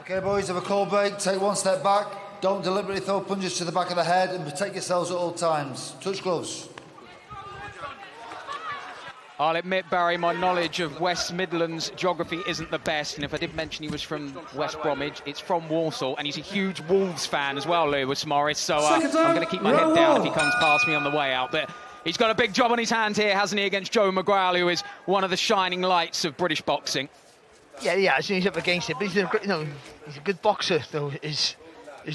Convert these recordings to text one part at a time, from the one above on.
Okay, boys, have a cold break. Take one step back. Don't deliberately throw punches to the back of the head and protect yourselves at all times. Touch gloves. I'll admit, Barry, my knowledge of West Midlands geography isn't the best, and if I did mention he was from West Bromwich, it's from Walsall, and he's a huge Wolves fan as well, Lewis Morris, so I'm going to keep my head down if he comes past me on the way out. But he's got a big job on his hands here, hasn't he, against Joe McGrail, who is one of the shining lights of British boxing. Yeah, he's up against it, but he's a good boxer, though, is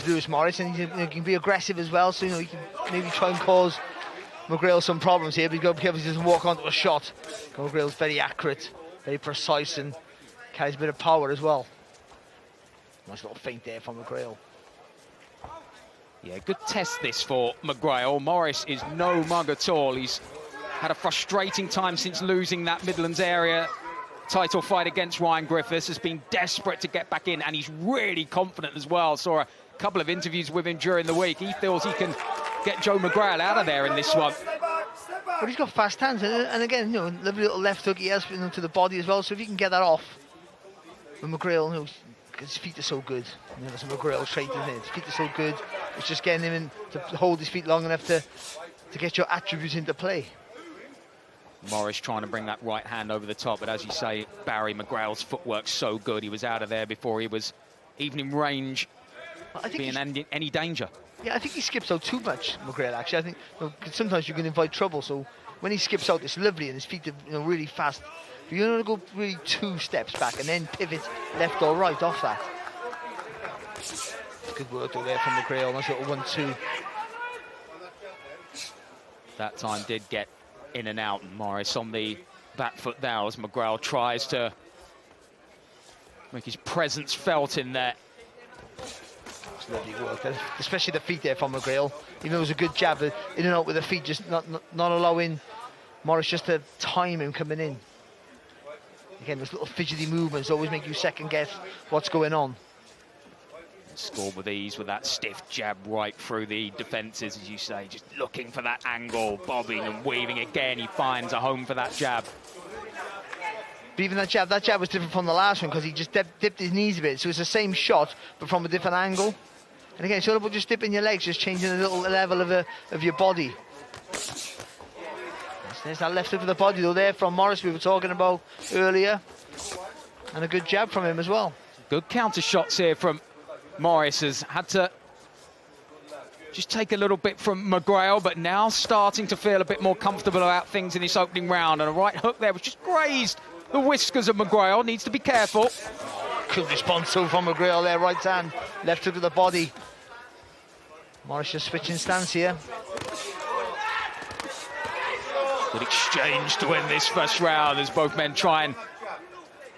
Lewis Morris, and he can be aggressive as well, so he can maybe try and cause McGrail some problems here, but you've got to be careful he doesn't walk onto a shot. McGrail's very accurate, very precise, and carries a bit of power as well. Nice little feint there from McGrail. Yeah, good test this for McGrail. Morris is no mug at all. He's had a frustrating time since losing that Midlands area title fight against Ryan Griffiths. Has been desperate to get back in, and he's really confident as well. Saw a couple of interviews with him during the week. He feels he can get Joe McGrail out of there in this one. But he's got fast hands, and again, lovely little left hook he has to the body as well. So if he can get that off, with McGrail, his feet are so good. That's a McGrail trait, isn't it? His feet are so good. It's just getting him in to hold his feet long enough to get your attributes into play. Morris trying to bring that right hand over the top, but as you say, Barry, McGrail's footwork's so good. He was out of there before he was even in range, being any danger. Yeah, I think he skips out too much, McGrail, actually. I think sometimes you can invite trouble, so when he skips out, it's lovely, and his feet are really fast. But you don't want to go really 2 steps back and then pivot left or right off that. Good work though there from McGrail, nice little 1-2. That time did get in and out, and Morris on the back foot now as McGrail tries to make his presence felt in there. Lovely work, especially the feet there from McGrail. Even though it was a good jab, in and out with the feet, just not allowing Morris just to time him coming in. Again, those little fidgety movements always make you second guess what's going on. Scored with ease with that stiff jab right through the defences, as you say, just looking for that angle, bobbing and weaving again. He finds a home for that jab. But even that jab was different from the last one because he just dipped his knees a bit. So it's the same shot, but from a different angle. And again, it's all about just dipping your legs, just changing a little level of your body. There's that left hook of the body though there from Morris we were talking about earlier. And a good jab from him as well. Good counter shots here from Morris. Has had to just take a little bit from McGrail, but now starting to feel a bit more comfortable about things in this opening round. And a right hook there, which just grazed the whiskers of McGrail. Needs to be careful. Good response from McGrail there, right hand, left hook of the body. Morris just switching stance here. Good exchange to win this first round as both men try and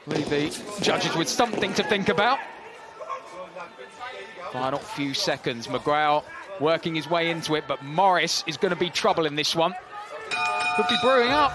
leave the judges with something to think about. Final few seconds, McGrail working his way into it, but Morris is going to be trouble in this one. Could be brewing up.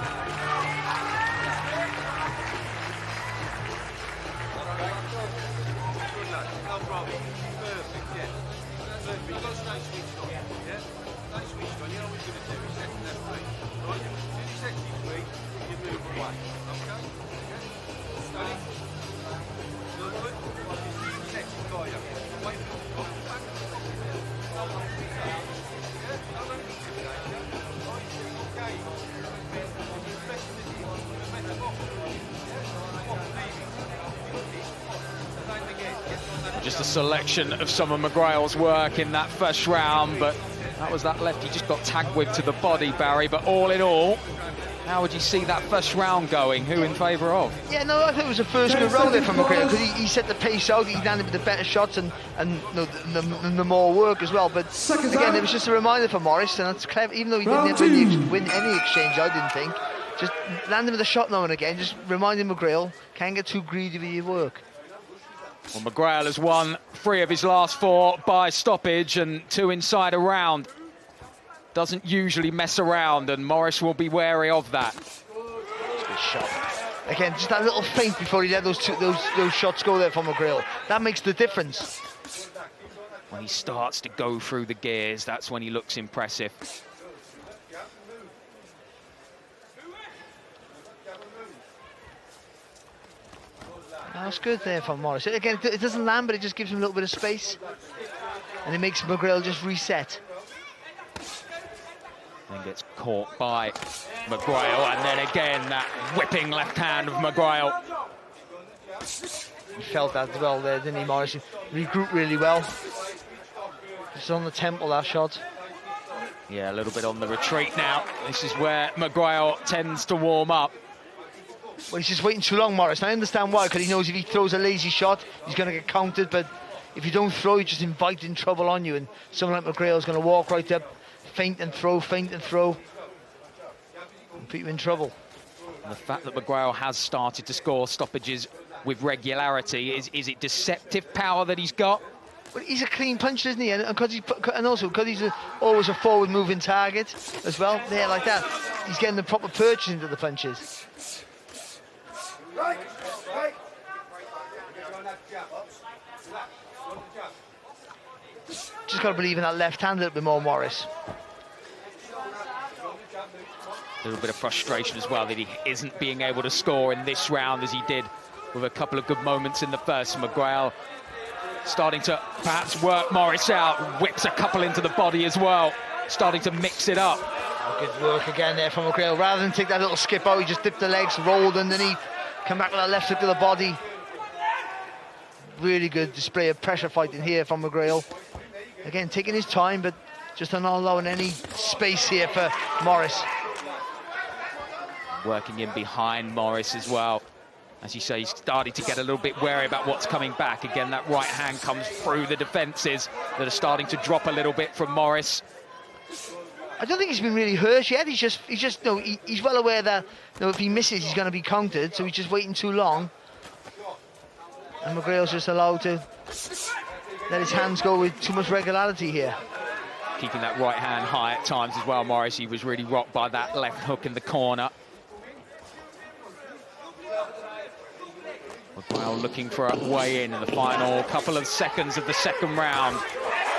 Just a selection of some of McGrail's work in that first round, but that was that left he just got tagged with to the body, Barry. But all in all, how would you see that first round going? Who in favour of? Yeah, no, I think it was the first good round there from McGrail because he set the pace out, he landed with the better shots and the more work as well. But again, it was just a reminder for Morris, and it's clever, even though he didn't really win any exchange, I didn't think. Just landing with a shot now and again, just reminding McGrail, can't get too greedy with your work. Well, McGrail has won 3 of his last 4 by stoppage and 2 inside a round. Doesn't usually mess around, and Morris will be wary of that. Good shot. Again, just that little feint before he let those shots go there from McGrail. That makes the difference. When he starts to go through the gears, that's when he looks impressive. That's good there from Morris. Again, it doesn't land, but it just gives him a little bit of space. And it makes McGrail just reset. Then gets caught by McGrail, and then again that whipping left hand of McGrail. He felt that as well there, didn't he, Morris? He regrouped really well. Just on the temple, that shot. Yeah, a little bit on the retreat now. This is where McGrail tends to warm up. Well, he's just waiting too long, Morris. And I understand why, because he knows if he throws a lazy shot, he's going to get countered. But if you don't throw, you're just inviting trouble on you. And someone like McGrail is going to walk right up, feint and throw, and put you in trouble. And the fact that McGrail has started to score stoppages with regularity, is it deceptive power that he's got? Well, he's a clean puncher, isn't he? And also because he's always a forward-moving target as well. There, like that, he's getting the proper purchase into the punches. Just got to believe in that left hand a little bit more, Morris. A little bit of frustration as well that he isn't being able to score in this round as he did with a couple of good moments in the first. McGrail starting to perhaps work Morris out, whips a couple into the body as well, starting to mix it up. Oh, good work again there from McGrail. Rather than take that little skip out, he just dipped the legs, rolled underneath, come back with that left hook to the body. Really good display of pressure fighting here from McGrail. Again, taking his time, but just not allowing any space here for Morris. Working in behind Morris as well. As you say, he's starting to get a little bit wary about what's coming back. Again, that right hand comes through the defences that are starting to drop a little bit from Morris. I don't think he's been really hurt yet. He's well aware that if he misses, he's going to be countered. So he's just waiting too long. And McGrail's just allowed to let his hands go with too much regularity here. Keeping that right hand high at times as well, Morris. He was really rocked by that left hook in the corner. McGrail looking for a way in the final couple of seconds of the second round.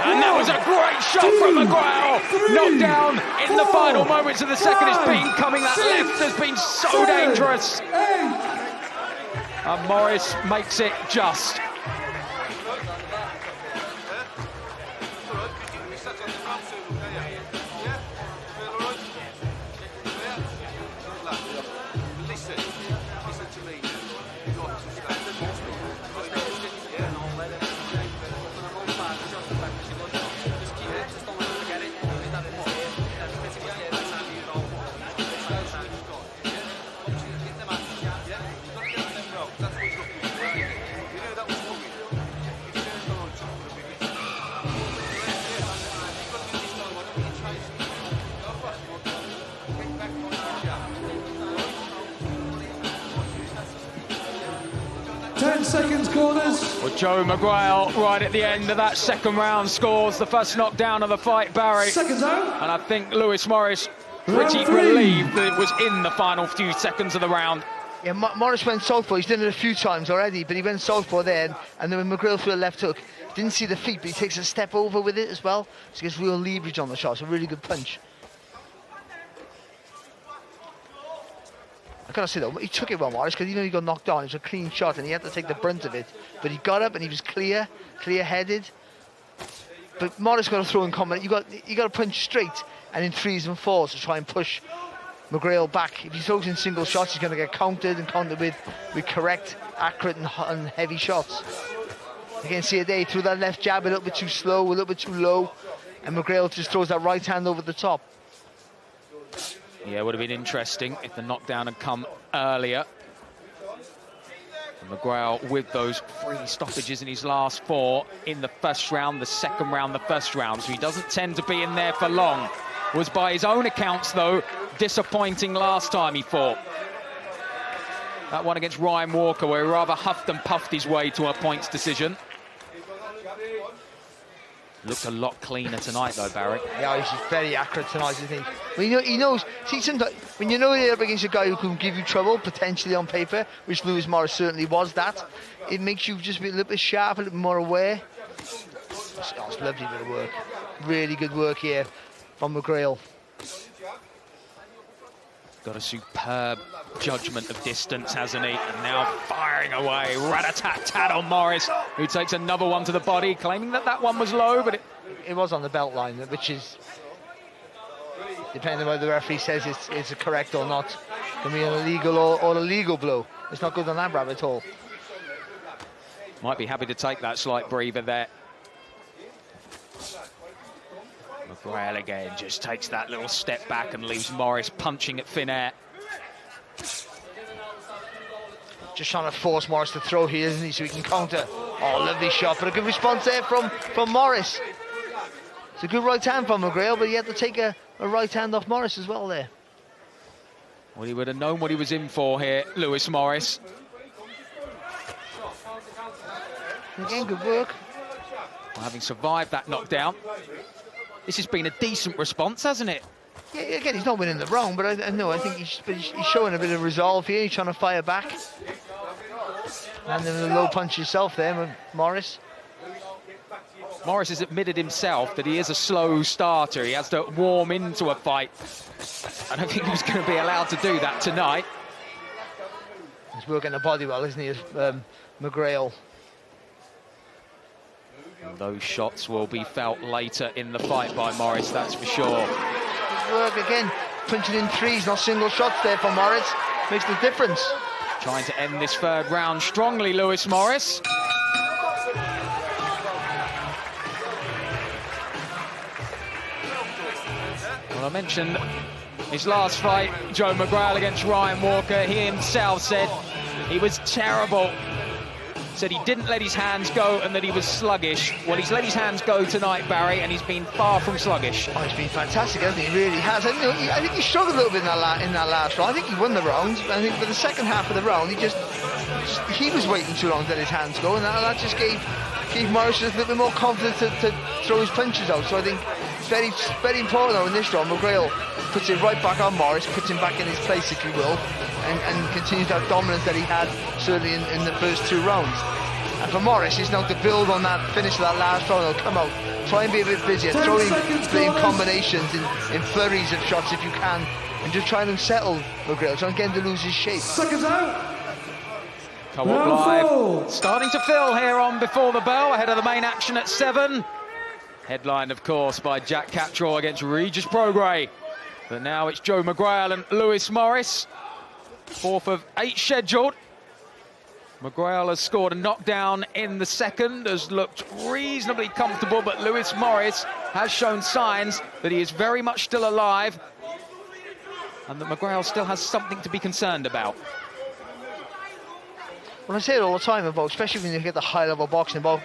And that was a great shot from McGrail. Knockdown in the final moments of the second. It's been coming. That left has been so dangerous. And Morris makes it just. Seconds, corners. Well, Joe McGrail, right at the end of that second round, scores the first knockdown of the fight, Barry. Seconds out. And I think Lewis Morris pretty relieved that it was in the final few seconds of the round. Yeah, Morris went southpaw. He's done it a few times already, but he went southpaw there, and then when McGrail threw a left hook, didn't see the feet, but he takes a step over with it as well, so he gets real leverage on the shot. It's a really good punch. I gotta say though, he took it well, Morris, because he got knocked down. It was a clean shot, and he had to take the brunt of it. But he got up and he was clear-headed. But Morris got to throw in combat. You got to punch straight and in threes and fours to try and push McGrail back. If he throws in single shots, he's going to get countered with correct, accurate, and heavy shots. Again, see it there, he threw that left jab a little bit too slow, a little bit too low, and McGrail just throws that right hand over the top. Yeah, it would have been interesting if the knockdown had come earlier. And McGrail with those 3 stoppages in his last 4 in the first round, the second round, the first round. So he doesn't tend to be in there for long. Was by his own accounts, though, disappointing last time he fought. That one against Ryan Walker, where he rather huffed and puffed his way to a points decision. Looked a lot cleaner tonight, though, Barry. Yeah, he's very accurate tonight, isn't he? Well, he knows. See, sometimes when you know you're up against a guy who can give you trouble, potentially on paper, which Lewis Morris certainly was that, it makes you just be a little bit sharp, a little bit more aware. It's lovely bit of work. Really good work here from McGrail. got a superb judgment of distance, hasn't he? And now firing away, rat-a-tat-tat on Morris, who takes another one to the body, claiming that that one was low, but it was on the belt line, which is, depending on whether the referee says it's correct or not, can be an illegal or a legal blow. It's not good on that grab at all. Might be happy to take that slight breather there. McGrail again just takes that little step back and leaves Morris punching at thin air. Just trying to force Morris to throw here, isn't he, so he can counter. Oh, lovely shot, but a good response there from Morris. It's a good right hand from McGrail, but he had to take a right hand off Morris as well there. Well, he would have known what he was in for here, Lewis Morris. Again, good work. Well, having survived that knockdown, this has been a decent response, hasn't it? Yeah, again, he's not winning the round, but I think he's showing a bit of resolve here. He's trying to fire back. And then a low punch himself there, Morris. Morris has admitted himself that he is a slow starter. He has to warm into a fight. I don't think he was going to be allowed to do that tonight. He's working the body well, isn't he, McGrail? And those shots will be felt later in the fight by Morris, that's for sure. Good work again, punching in threes, not single shots there for Morris. Makes the difference. Trying to end this third round strongly, Lewis Morris. Well, I mentioned his last fight, Joe McGrail against Ryan Walker. He himself said he was terrible. Said he didn't let his hands go and that he was sluggish. Well, he's let his hands go tonight, Barry, and he's been far from sluggish. Oh, he's been fantastic, hasn't he? He really has. I think he struggled a little bit in that last round. I think he won the round. I think for the second half of the round, he was waiting too long to let his hands go, and that just gave Morris just a little bit more confidence to throw his punches out. So I think it's very important though in this round. McGrail puts it right back on Morris, puts him back in his place, if you will, and continues that dominance that he had certainly in the first two rounds. And for Morris, it's now to build on that finish of that last round. He'll come out, try and be a bit busier, throw in combinations, in flurries of shots if you can, and just try and settle McGrail, try and get him to lose his shape. Seconds out. Co-op Live starting to fill here on Before the Bell, ahead of the main action at 7. Headlined, of course, by Jack Catterall against Regis Prograis. But now it's Joe McGrail and Lewis Morris. 4th of 8 scheduled. McGrail has scored a knockdown in the second, has looked reasonably comfortable, but Lewis Morris has shown signs that he is very much still alive and that McGrail still has something to be concerned about. Well, I say it all the time about, especially when you get the high-level boxing, about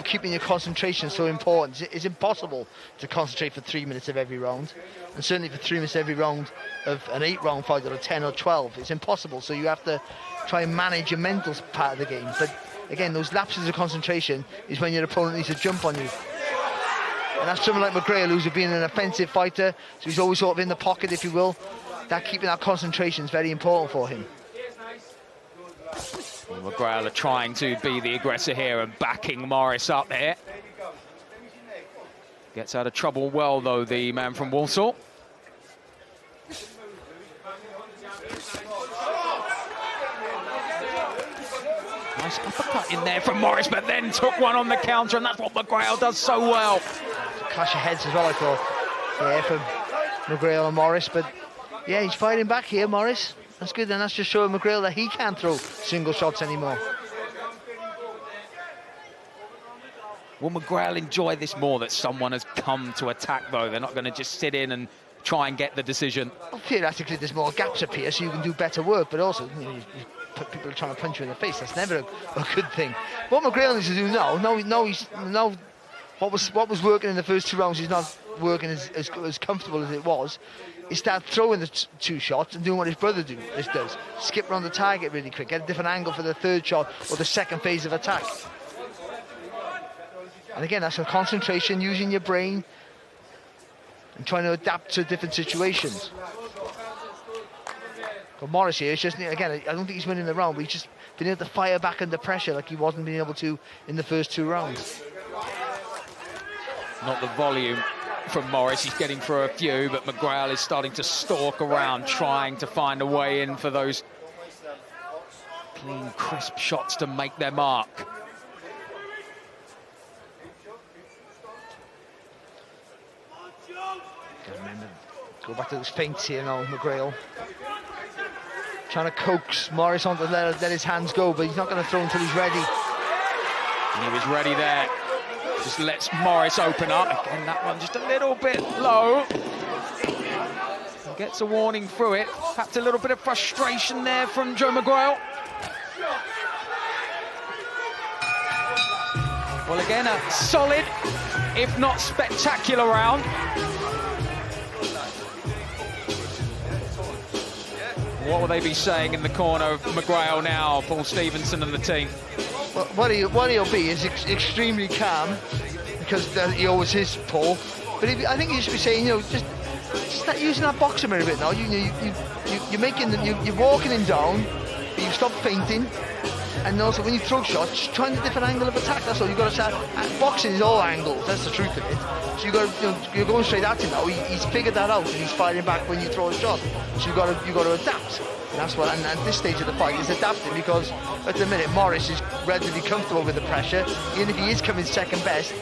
keeping your concentration so important. It's impossible to concentrate for 3 minutes of every round, and certainly for 3 minutes every round of an 8-round fight or a 10 or 12. It's impossible, so you have to try and manage your mental part of the game. But again, those lapses of concentration is when your opponent needs to jump on you. And that's someone like McGrail, who's been an offensive fighter, so he's always sort of in the pocket, if you will. Keeping that concentration is very important for him. Well, McGrail are trying to be the aggressor here and backing Morris up here. Gets out of trouble well, though, the man from Walsall. Nice uppercut in there from Morris, but then took one on the counter, and that's what McGrail does so well. Clash of heads as well, I thought. Yeah, from McGrail and Morris, but yeah, he's fighting back here, Morris. That's good, and that's just showing McGrail that he can't throw single shots anymore. Will McGrail enjoy this more, that someone has come to attack, though? They're not going to just sit in and try and get the decision. Well, theoretically, there's more gaps up here, so you can do better work, but also, people are trying to punch you in the face. That's never a good thing. What McGrail needs to do now, what was working in the first 2 rounds, he's not working as comfortable as it was. He started throwing the 2 shots and doing what his brother does. Skip around the target really quick, get a different angle for the 3rd shot or the 2nd phase of attack. And again, that's a concentration, using your brain and trying to adapt to different situations. But Morris here, it's just, again, I don't think he's winning the round, but he's just been able to fire back under pressure like he wasn't being able to in the first 2 rounds. Not the volume from Morris. He's getting through a few, but McGrail is starting to stalk around, trying to find a way in for those clean, crisp shots to make their mark. Remember, go back to those feints here now, McGrail. Trying to coax Morris on to let his hands go, but he's not going to throw until he's ready. And he was ready there. Just lets Morris open up. Again, that one just a little bit low. He gets a warning through it. Perhaps a little bit of frustration there from Joe McGrail. Well, again, a solid, if not spectacular round. What will they be saying in the corner of McGrail now, Paul Stevenson and the team? Well, what he'll be is extremely calm, because he always is, Paul. But I think he should be saying, you know, just start using that boxer mirror a bit now. You're walking him down, but you stop fainting. And also, when you throw shots, just trying a different angle of attack. That's all. You've got to start. Boxing is all angles. That's the truth of it. So you're going straight at him now. He's figured that out, and he's fighting back when you throw a shot. So you've got to adapt. And that's what. And at this stage of the fight, he's adapting, because at the minute Morris is relatively comfortable with the pressure. Even if he is coming second best,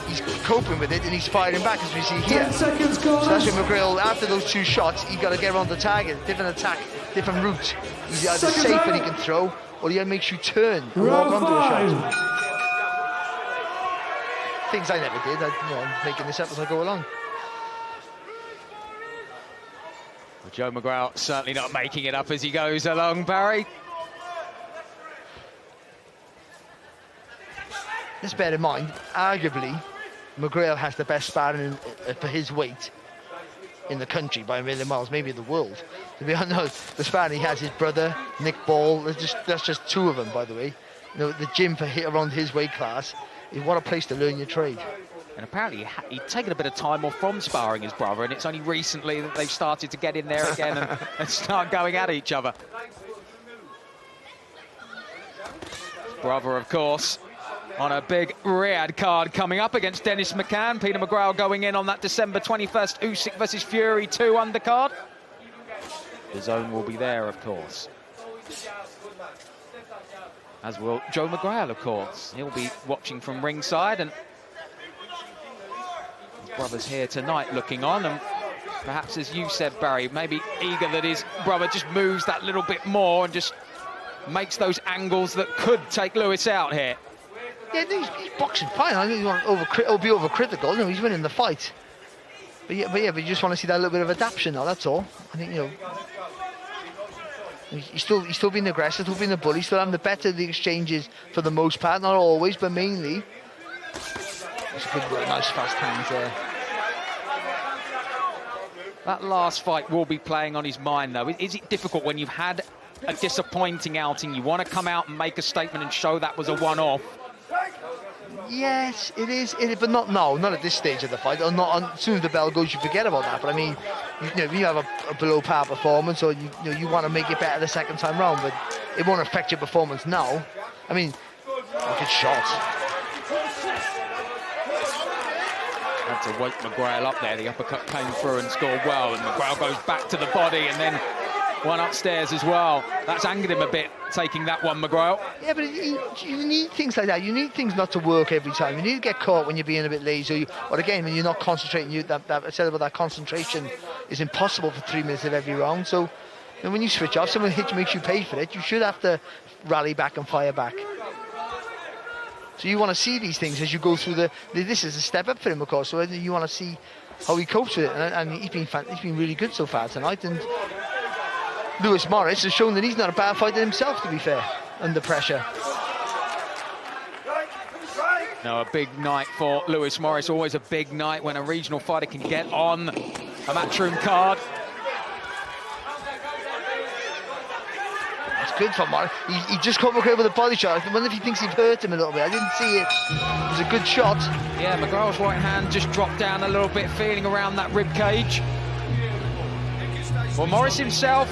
he's coping with it, and he's firing back, as we see here. 10 seconds, so that's what McGrail. After those two shots, he's got to get around the target. Different attack, different route. He's either safe when he can throw, or he makes you turn and walk onto a shot. Things I never did. I'm making this up as I go along. Well, Joe McGrail certainly not making it up as he goes along, Barry. Just bear in mind, arguably, McGrail has the best sparring for his weight in the country by a million miles, maybe in the world. To be honest, the sparring he has, his brother, Nick Ball, that's just two of them, by the way. You know, the gym around his weight class, what a place to learn your trade. And apparently he'd taken a bit of time off from sparring his brother, and it's only recently that they've started to get in there again and start going at each other. His brother, of course, on a big Riyadh card coming up against Dennis McCann. Peter McGrail going in on that December 21st Usyk versus Fury 2 undercard. The zone will be there, of course. As will Joe McGrail, of course. He'll be watching from ringside, and his brother's here tonight looking on, and perhaps, as you said, Barry, maybe eager that his brother just moves that little bit more and just makes those angles that could take Lewis out here. Yeah, he's boxing fine. I think he'll be overcritical. You know, he's winning the fight. But you just want to see that little bit of adaptation now, that's all. I think, you know, he's still being aggressive, still being a bully, still having the better of the exchanges for the most part, not always, but mainly. It's a good, nice fast hands there. That last fight will be playing on his mind, though. Is it difficult when you've had a disappointing outing? You want to come out and make a statement and show that was a one-off. Yes, it is, but not now, not at this stage of the fight. Or not as soon as the bell goes, you forget about that. But I mean, if you have a below par performance, or you want to make it better the second time round, but it won't affect your performance now. I mean, good shot. Had to wake McGrail up there. The uppercut came through and scored well, and McGrail goes back to the body, and then one upstairs as well. That's angered him a bit, taking that one, McGrail. Yeah, but you need things like that. You need things not to work every time. You need to get caught when you're being a bit lazy, or again, when you're not concentrating. I said about that concentration is impossible for 3 minutes of every round. So, and when you switch off, someone hits you, makes you pay for it. You should have to rally back and fire back. So you want to see these things as you go through this is a step up for him, of course. So you want to see how he copes with it, and he's been really good so far tonight. And Lewis Morris has shown that he's not a bad fighter himself, to be fair, under pressure. No, a big night for Lewis Morris. Always a big night when a regional fighter can get on a matchroom card. That's good for Morris. He just caught McGrail with a body shot. I wonder if he thinks he'd hurt him a little bit. I didn't see it. It was a good shot. Yeah, McGrail's right hand just dropped down a little bit, feeling around that rib cage. Well, Morris himself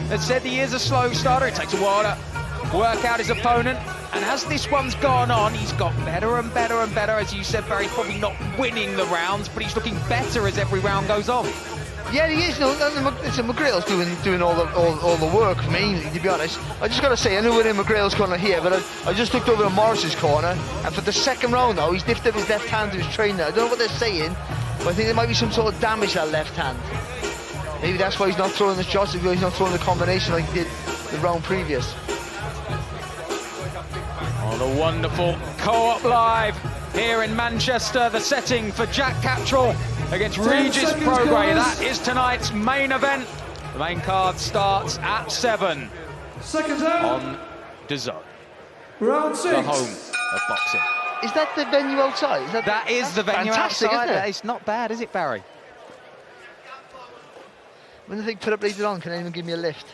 has said he is a slow starter. It takes a while to work out his opponent. And as this one's gone on, he's got better and better and better. As you said, Barry, he's probably not winning the rounds, but he's looking better as every round goes on. Yeah, he is. No, McGrail's doing all the work mainly, to be honest. I just got to say, I know we're in McGrail's corner here, but I just looked over at Morris's corner, and for the second round now, he's lifted up his left hand to his trainer. I don't know what they're saying, but I think there might be some sort of damage to that left hand. Maybe that's why he's not throwing the shots, he's not throwing the combination like he did the round previous. Oh, the wonderful Co-op Live here in Manchester, the setting for Jack Catterall against Regis Prograis. That is tonight's main event. The main card starts at 7 on DAZN. Round 6. The home of boxing. Is that the venue outside? That is the venue fantastic, outside. isn't it? It's not bad, is it, Barry? When the thing put up later on, can anyone give me a lift?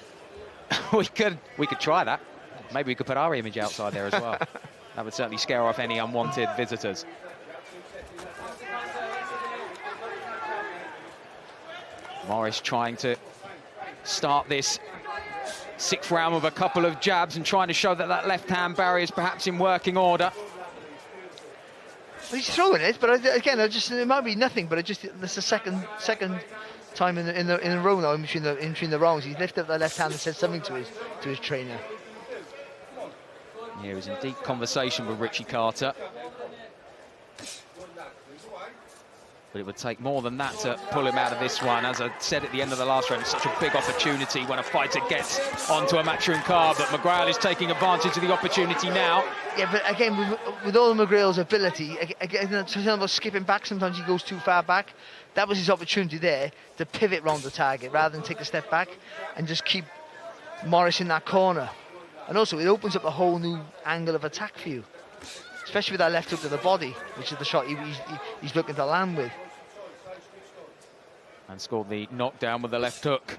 we could try that. Maybe we could put our image outside there as well. That would certainly scare off any unwanted visitors. Morris trying to start this 6th round with a couple of jabs and trying to show that that left-hand barrier is perhaps in working order. He's throwing it, but again, it might be nothing. But this is the second time in a row now in between the rounds. He's lifted up the left hand and said something to his trainer. Yeah, he was in deep conversation with Richie Carter. But it would take more than that to pull him out of this one. As I said at the end of the last round, it's such a big opportunity when a fighter gets onto a matchroom card, but McGrail is taking advantage of the opportunity now. Yeah, but again, with all McGrail's ability, again, about skipping back, sometimes he goes too far back. That was his opportunity there to pivot round the target rather than take a step back and just keep Morris in that corner. And also, it opens up a whole new angle of attack for you, especially with that left hook to the body, which is the shot he's looking to land with. And scored the knockdown with the left hook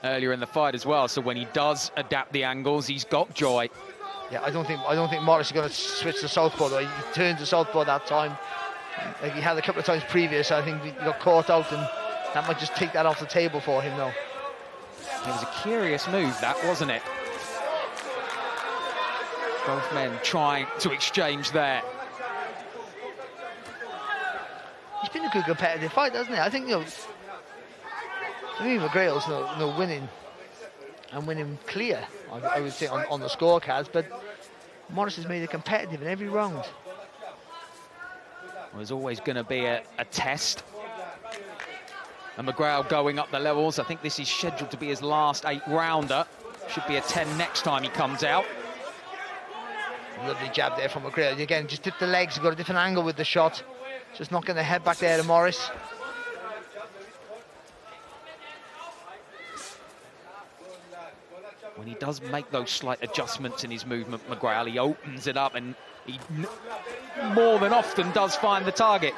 earlier in the fight as well. So when he does adapt the angles, he's got joy. Yeah, I don't think Morris is going to switch to southpaw though. He turned to southpaw that time. Like he had a couple of times previous. I think he got caught out, and that might just take that off the table for him now. It was a curious move, that, wasn't it? Both men trying to exchange there. He's been a good competitive fight, hasn't he? I think, to me, McGrail's winning and winning clear, I would say, on the scorecards, but Morris has made it competitive in every round. Well, there's always going to be a test. And McGrail going up the levels. I think this is scheduled to be his last 8-rounder. Should be a 10 next time he comes out. Lovely jab there from McGrail. Again, just dip the legs, got a different angle with the shot. Just knocking the head back there to Morris. When he does make those slight adjustments in his movement, McGrail, he opens it up and he more than often does find the target.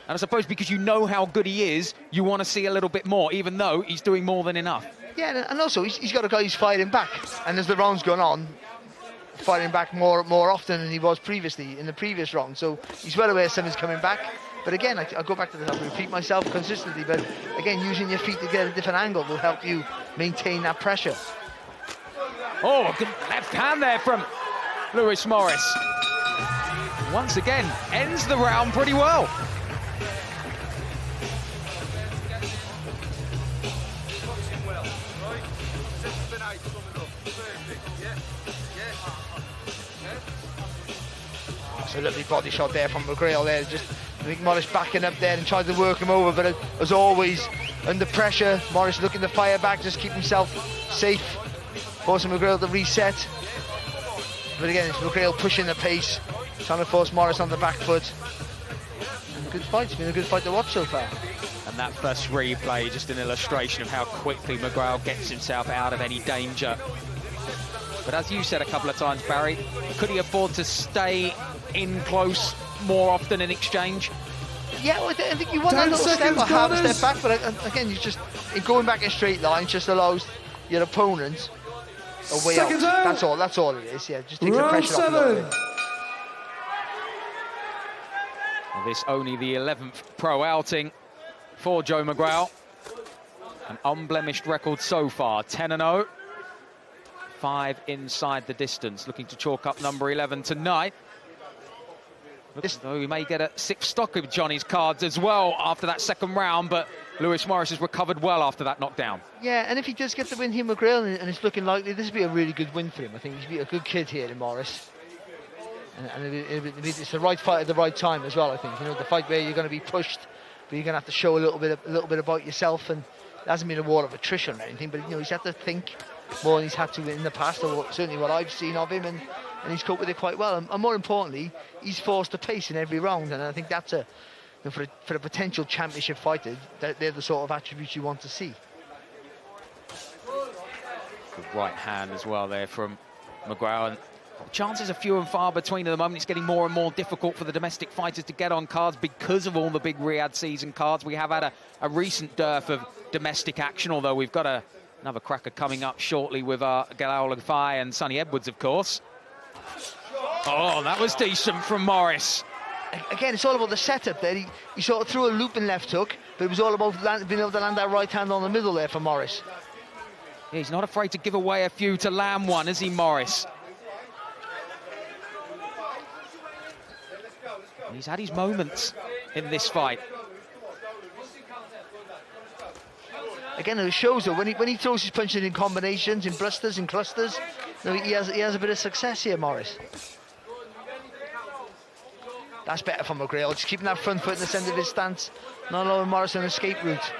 And I suppose because you know how good he is, you want to see a little bit more, even though he's doing more than enough. Yeah, and also he's got a guy who's fighting back. And as the round's gone on, fighting back more often than he was previously in the previous round. So he's well aware something's coming back. But again, I go back to this, I repeat myself consistently, but again, using your feet to get a different angle will help you maintain that pressure. Oh, good left hand there from Lewis Morris. Once again, ends the round pretty well. That's a lovely body shot there from McGrail there. Just, I think Morris backing up there and trying to work him over, but as always, under pressure, Morris looking to fire back, just keep himself safe, forcing McGrail to reset. But again, it's McGrail pushing the pace, trying to force Morris on the back foot. And good fight, it's been a good fight to watch so far. And that first replay, just an illustration of how quickly McGrail gets himself out of any danger. But as you said a couple of times, Barry, could he afford to stay in close more often in exchange? Yeah, well, I think you want that little step or half a step back, but again, you just going back in straight line just allows your opponent a way out. That's all it is. Yeah, just takes the pressure off a little bit. Well, this only the 11th pro outing for Joe McGrail. An unblemished record so far, 10-0. 5 inside the distance, looking to chalk up number 11 tonight. Looks as though we may get a 6th stock of Johnny's cards as well after that second round, but Lewis Morris has recovered well after that knockdown. Yeah, and if he does get the win here, McGrail, and it's looking likely, this would be a really good win for him. I think he's a good kid here in Morris. And it's the right fight at the right time as well, I think. You know, the fight where you're going to be pushed, but you're going to have to show a little bit about yourself, and it hasn't been a war of attrition or anything, but you know, he's had to think more than he's had to in the past, or certainly what I've seen of him, and he's coped with it quite well. And more importantly, he's forced the pace in every round, and I think that's for a potential championship fighter, they're the sort of attributes you want to see. Good right hand as well there from McGrail, and chances are few and far between at the moment. It's getting more and more difficult for the domestic fighters to get on cards because of all the big Riyadh season cards. We have had a recent dearth of domestic action, although we've got another cracker coming up shortly with Galal Lafay and Sonny Edwards, of course. Oh, that was decent from Morris. Again, it's all about the setup there. He sort of threw a looping left hook, but it was all about being able to land that right hand on the middle there for Morris. Yeah, he's not afraid to give away a few to land one, is he, Morris? He's had his moments in this fight. Again, it shows though, when he throws his punches in combinations, in blusters, in clusters, you know, he has a bit of success here, Morris. That's better for McGrail, just keeping that front foot in the centre of his stance, not allowing Morris an escape route.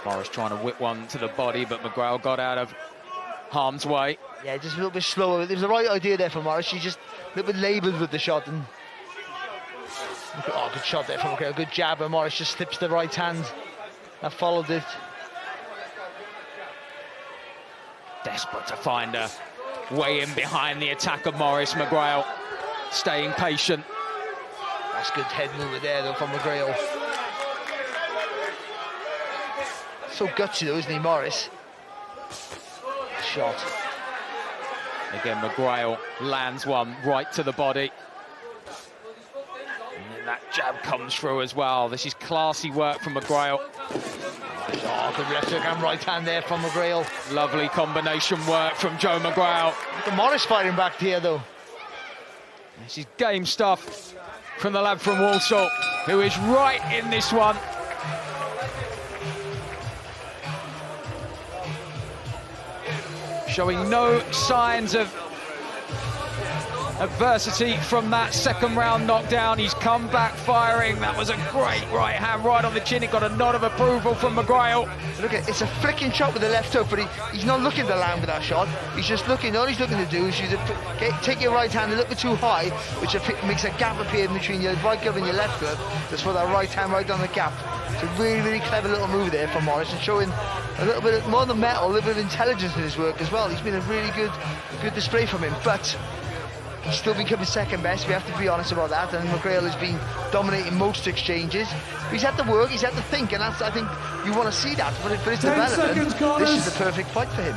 Morris trying to whip one to the body, but McGrail got out of harm's way. Yeah, just a little bit slower. It was the right idea there for Morris. She just a little bit laboured with the shot. And oh, good shot there from McGrail. Good jab, and Morris just slips the right hand. That followed it. Desperate to find a way in behind the attack of Morris. McGrail staying patient. That's good head movement there, though, from McGrail. So gutsy, though, isn't he, Morris? Shot. Again, McGrail lands one right to the body. And then that jab comes through as well. This is classy work from McGrail. Oh, good left hook and right hand there from McGrail. Lovely combination work from Joe McGrail. Look at Morris fighting back here, though. This is game stuff from the lad from Walsall, who is right in this one. Showing no signs of adversity from that second round knockdown. He's come back firing. That was a great right hand right on the chin. It got a nod of approval from McGrail. Look at it's a flicking shot with the left hook, but he's not looking to land with that shot. He's just looking. All he's looking to do is take your right hand a little bit too high, which makes a gap appear between your right glove and your left glove. Just for that right hand right down the gap. It's a really, really clever little move there from Morris, and showing a little bit more than metal, a little bit of intelligence in his work as well. He's been a really good display from him, but he's still becoming second best. We have to be honest about that. And McGrail has been dominating most exchanges. He's had to work, he's had to think, and that's, I think you want to see that for his development. This is the perfect fight for him.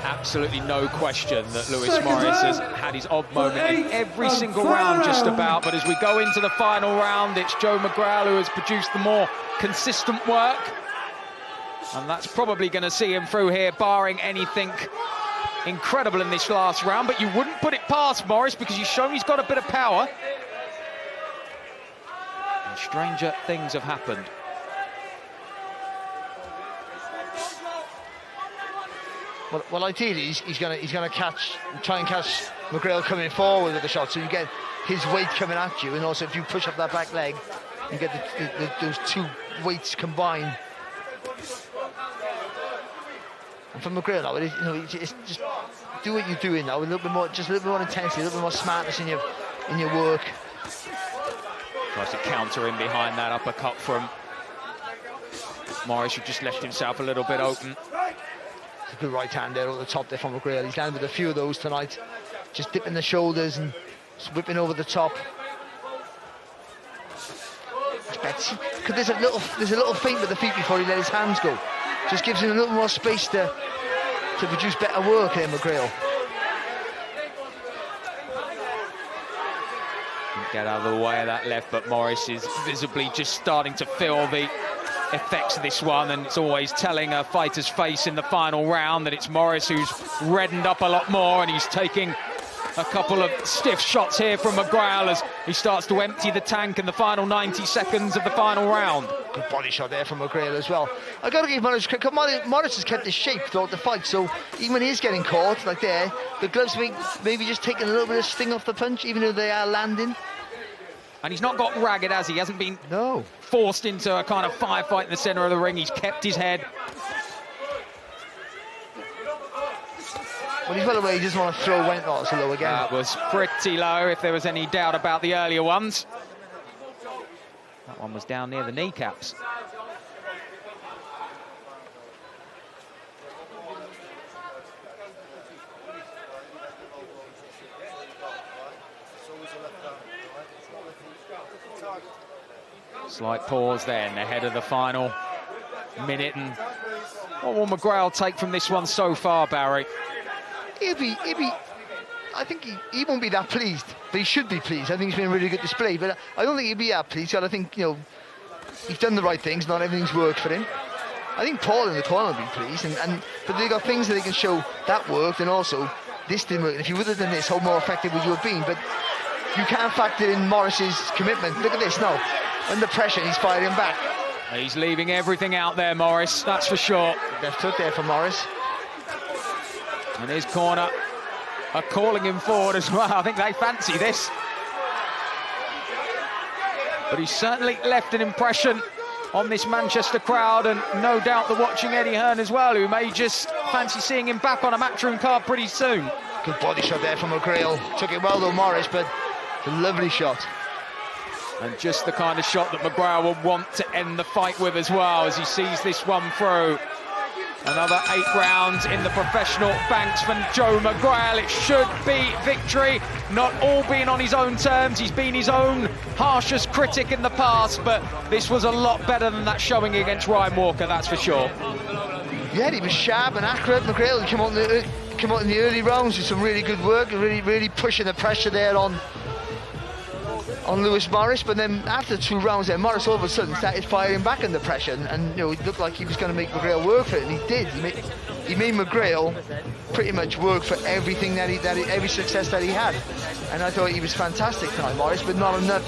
Absolutely no question that Lewis Morris has had his odd moment in every single round just about, but as we go into the final round, it's Joe McGrail who has produced the more consistent work, and that's probably going to see him through here, barring anything incredible in this last round. But you wouldn't put it past Morris because he's shown he's got a bit of power, and stranger things have happened. Well, ideally, he's going to try and catch McGrail coming forward with the shot, so you get his weight coming at you, and also if you push up that back leg, you get those two weights combined. And from McGrail now, it's just do what you're doing now, with a little bit more, just a little bit more intensity, a little bit more smartness in your work. Tries to counter in behind that uppercut from Morris, who just left himself a little bit open. A good right hand there at the top there from McGrail. He's landed with a few of those tonight, just dipping the shoulders and just whipping over the top. Because there's a little feint with the feet before he let his hands go. Just gives him a little more space to produce better work here, McGrail. Get out of the way of that left, but Morris is visibly just starting to feel the effects of this one, and it's always telling a fighter's face in the final round that it's Morris who's reddened up a lot more, and he's taking a couple of stiff shots here from McGrail as he starts to empty the tank in the final 90 seconds of the final round. Good body shot there from McGrail as well. I got to give Morris credit. Morris has kept his shape throughout the fight, so even when he's getting caught like there, the gloves maybe just taking a little bit of sting off the punch, even though they are landing. And he's not got ragged, has he? He hasn't been forced into a kind of firefight in the centre of the ring. He's kept his head. Well, he's well aware he doesn't want to throw when not so low again. That was pretty low, if there was any doubt about the earlier ones. That one was down near the kneecaps. Slight pause then, ahead of the final minute. And what will McGrail take from this one so far, Barry? He'll be. I think he won't be that pleased, but he should be pleased. I think it's been a really good display, but I don't think he'll be that pleased. I think, you know, he's done the right things. Not everything's worked for him. I think Paul in the corner will be pleased, but they got things that they can show that worked, and also this didn't work. And if you would have done this, how more effective would you have been? But you can't factor in Morris's commitment. Look at this now. Under pressure, he's firing back. He's leaving everything out there, Morris, that's for sure. Left hook there for Morris. And his corner are calling him forward as well. I think they fancy this. But he's certainly left an impression on this Manchester crowd, and no doubt they're watching Eddie Hearn as well, who may just fancy seeing him back on a matchroom card pretty soon. Good body shot there from McGrail. Took it well though, Morris, but it's a lovely shot. And just the kind of shot that McGrail will want to end the fight with as well, as he sees this one through. Another 8 rounds in the professional banks for Joe McGrail. It should be victory, not all being on his own terms. He's been his own harshest critic in the past, but this was a lot better than that showing against Ryan Walker, that's for sure. Yeah, he was sharp and accurate. McGrail came out in the early rounds with some really good work, and really pushing the pressure there on Lewis Morris, but then after 2 rounds there, Morris all of a sudden started firing back under pressure, and you know, it looked like he was going to make McGrail work for it, and he did. He made McGrail pretty much work for everything every success that he had, and I thought he was fantastic tonight, Morris, but not enough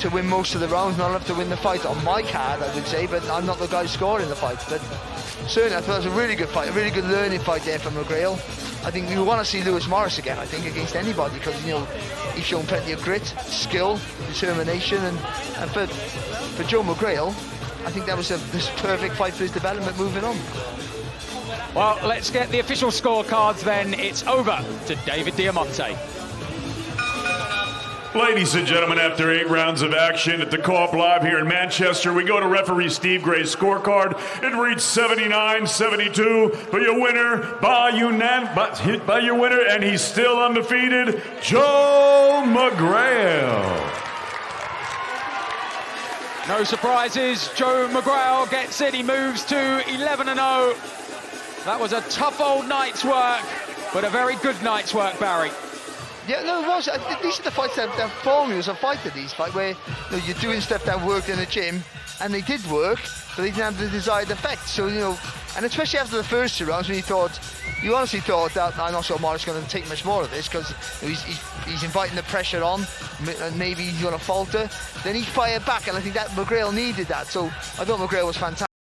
to win most of the rounds, not enough to win the fight on my card, I would say, but I'm not the guy scoring the fight. But certainly I thought it was a really good fight, a really good learning fight there from McGrail. I think we want to see Lewis Morris again, I think, against anybody, because, you know, he's shown plenty of grit, skill, determination, and for Joe McGrail, I think that was this perfect fight for his development moving on. Well, let's get the official scorecards then. It's over to David Diamante. Ladies and gentlemen, after 8 rounds of action at the Co-op Live here in Manchester, we go to referee Steve Gray's scorecard. It reads 79-72 for your winner by your winner, and he's still undefeated, Joe McGrail. No surprises, Joe McGrail gets it. He moves to 11-0. That was a tough old night's work, but a very good night's work, Barry. Yeah, no, it was. These are the fights that formulas of fight at these fights, where, you know, you're doing stuff that worked in the gym, and they did work, but they didn't have the desired effect. So, you know, and especially after the first 2 rounds, when you honestly thought that I'm not sure Morris is going to take much more of this, because he's inviting the pressure on, and maybe he's going to falter. Then he fired back, and I think that McGrail needed that. So I thought McGrail was fantastic.